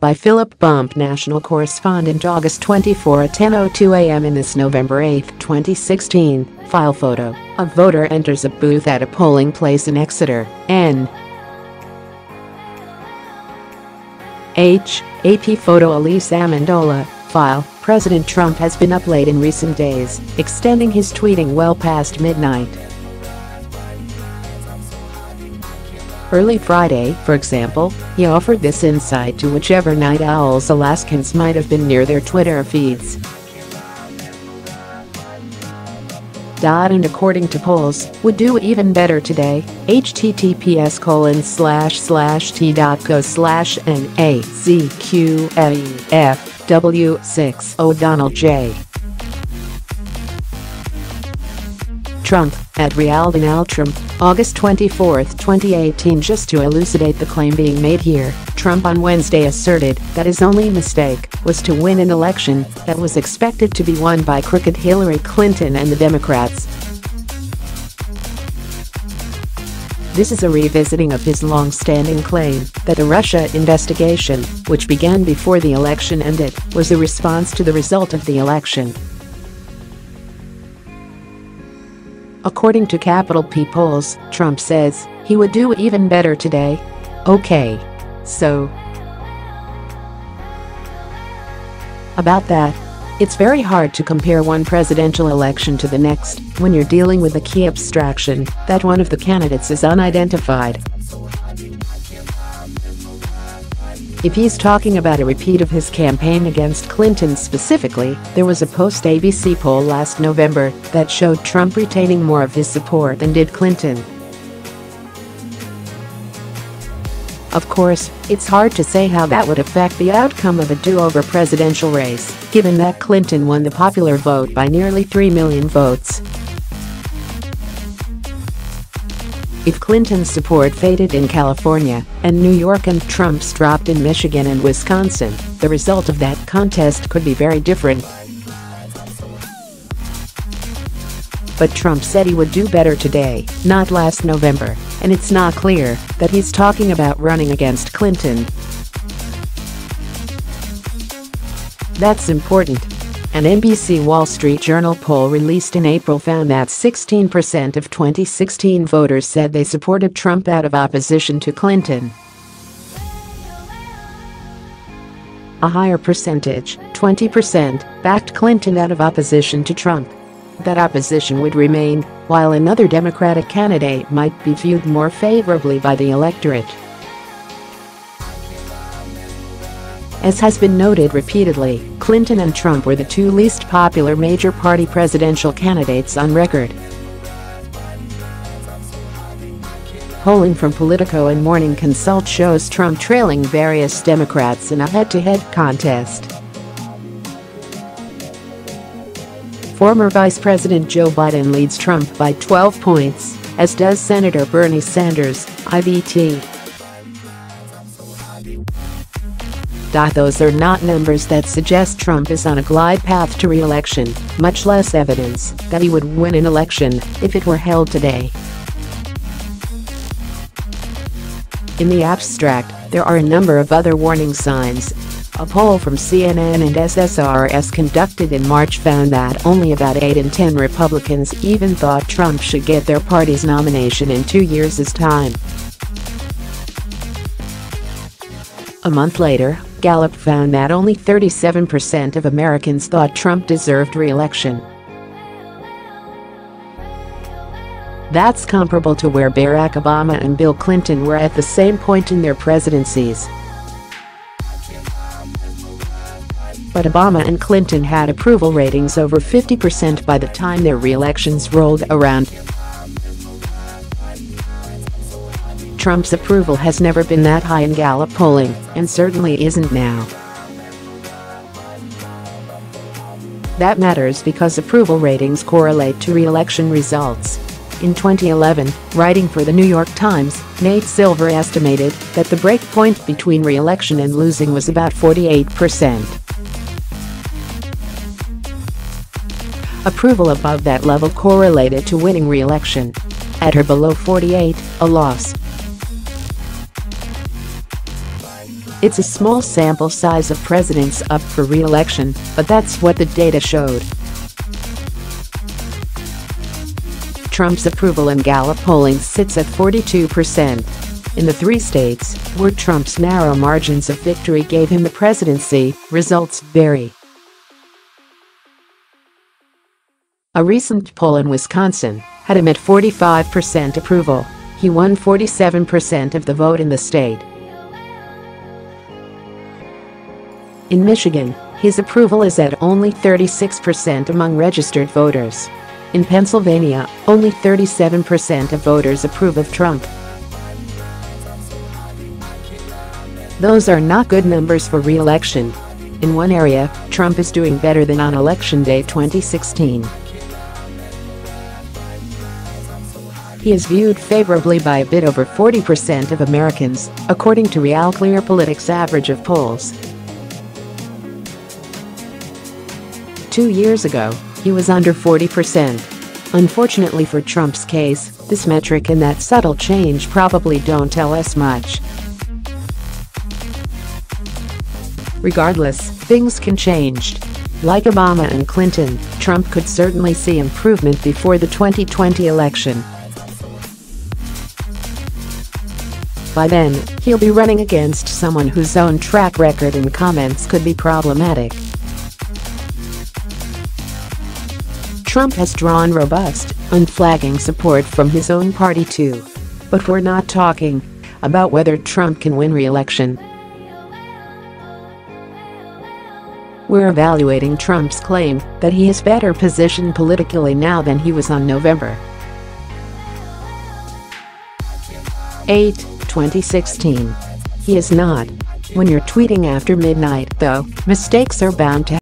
By Philip Bump, national correspondent, August 24 at 10:02 a.m. In this November 8, 2016, file photo, a voter enters a booth at a polling place in Exeter, N. H. AP photo. Elise Amendola, file. President Trump has been up late in recent days, extending his tweeting well past midnight. Early Friday, for example, he offered this insight to whichever night owls Alaskans might have been near their Twitter feeds. And according to polls, would do even better today. https://t.go/NAZQLEFW60 Donald J. Trump, at @RealDonaldTrump, August 24, 2018. Just to elucidate the claim being made here, Trump on Wednesday asserted that his only mistake was to win an election that was expected to be won by crooked Hillary Clinton and the Democrats. This is a revisiting of his long-standing claim that the Russia investigation, which began before the election ended, was a response to the result of the election. According to Capital P polls, Trump says he would do even better today. Okay. So about that, it's very hard to compare one presidential election to the next when you're dealing with the key abstraction that one of the candidates is unidentified. If he's talking about a repeat of his campaign against Clinton specifically, there was a post-ABC poll last November that showed Trump retaining more of his support than did Clinton. Of course, it's hard to say how that would affect the outcome of a do-over presidential race, given that Clinton won the popular vote by nearly 3 million votes. If Clinton's support faded in California and New York and Trump's dropped in Michigan and Wisconsin, the result of that contest could be very different. But Trump said he would do better today, not last November, and it's not clear that he's talking about running against Clinton. That's important. An NBC Wall Street Journal poll released in April found that 16% of 2016 voters said they supported Trump out of opposition to Clinton. A higher percentage, 20%, backed Clinton out of opposition to Trump. That opposition would remain, while another Democratic candidate might be viewed more favorably by the electorate. As has been noted repeatedly, Clinton and Trump were the two least popular major party presidential candidates on record. Polling from Politico and Morning Consult shows Trump trailing various Democrats in a head-to-head contest. Former Vice President Joe Biden leads Trump by 12 points, as does Senator Bernie Sanders, IVT. Those are not numbers that suggest Trump is on a glide path to re-election, much less evidence that he would win an election if it were held today. In the abstract, there are a number of other warning signs. A poll from CNN and SSRS conducted in March found that only about 8 in 10 Republicans even thought Trump should get their party's nomination in 2 years' time. A month later, Gallup found that only 37% of Americans thought Trump deserved re-election. That's comparable to where Barack Obama and Bill Clinton were at the same point in their presidencies. But Obama and Clinton had approval ratings over 50% by the time their re-elections rolled around. Trump's approval has never been that high in Gallup polling, and certainly isn't now. That matters because approval ratings correlate to re-election results. In 2011, writing for the New York Times, Nate Silver estimated that the break point between re-election and losing was about 48%. Approval above that level correlated to winning re-election. At or below 48, a loss. It's a small sample size of presidents up for re-election, but that's what the data showed. Trump's approval in Gallup polling sits at 42%. In the 3 states where Trump's narrow margins of victory gave him the presidency, results vary. A recent poll in Wisconsin had him at 45% approval. He won 47% of the vote in the state. In Michigan, his approval is at only 36% among registered voters. In Pennsylvania, only 37% of voters approve of Trump. Those are not good numbers for re-election. In one area, Trump is doing better than on Election Day 2016. He is viewed favorably by a bit over 40% of Americans, according to RealClearPolitics' average of polls. 2 years ago, he was under 40%. Unfortunately for Trump's case, this metric and that subtle change probably don't tell us much. Regardless, things can change. Like Obama and Clinton, Trump could certainly see improvement before the 2020 election. By then, he'll be running against someone whose own track record and comments could be problematic. Trump has drawn robust, unflagging support from his own party too. But we're not talking about whether Trump can win re-election. We're evaluating Trump's claim that he is better positioned politically now than he was on November 8, 2016. He is not. When you're tweeting after midnight, though, mistakes are bound to